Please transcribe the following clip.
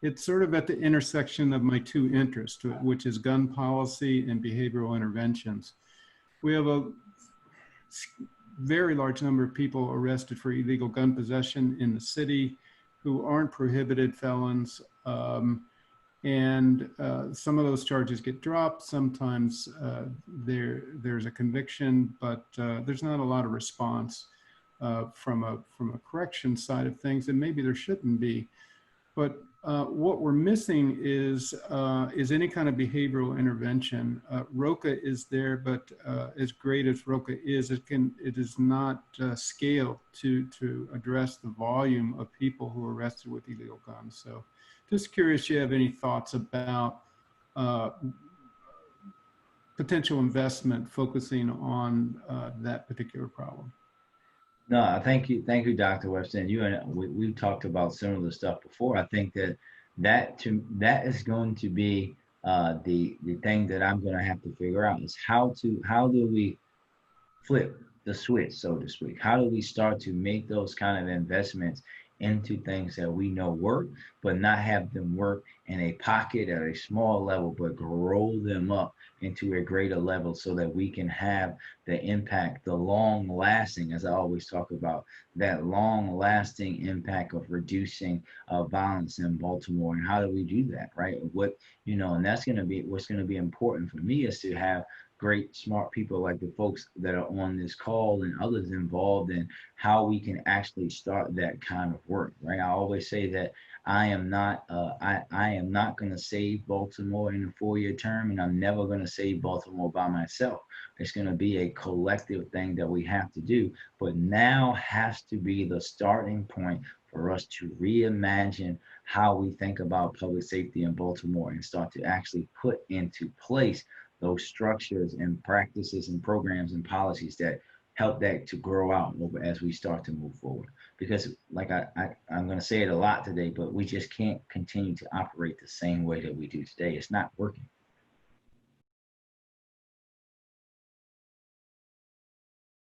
it's sort of at the intersection of my two interests, which is gun policy and behavioral interventions. We have a very large number of people arrested for illegal gun possession in the city who aren't prohibited felons. And some of those charges get dropped. Sometimes there's a conviction, but there's not a lot of response from a correction side of things, and maybe there shouldn't be. But what we're missing is any kind of behavioral intervention. ROCA is there, but as great as ROCA is, it is not scaled to address the volume of people who are arrested with illegal guns. So just curious if you have any thoughts about potential investment focusing on that particular problem. No, thank you, Dr. Webster. And you and we've talked about similar stuff before. I think that is going to be the thing that I'm going to have to figure out is how do we flip the switch, so to speak? How do we start to make those kind of investments into things that we know work, but not have them work in a pocket at a small level, but grow them up into a greater level so that we can have the impact, the long lasting, as I always talk about, that long lasting impact of reducing violence in Baltimore. And how do we do that, right? And that's going to be, what's going to be important for me is to have great, smart people like the folks that are on this call and others involved in how we can actually start that kind of work, right? I always say that I am not going to save Baltimore in a 4-year term, and I'm never going to save Baltimore by myself. It's going to be a collective thing that we have to do, but now has to be the starting point for us to reimagine how we think about public safety in Baltimore and start to actually put into place those structures and practices and programs and policies that help that to grow out over as we start to move forward. Because like I'm going to say it a lot today, but we just can't continue to operate the same way that we do today. It's not working.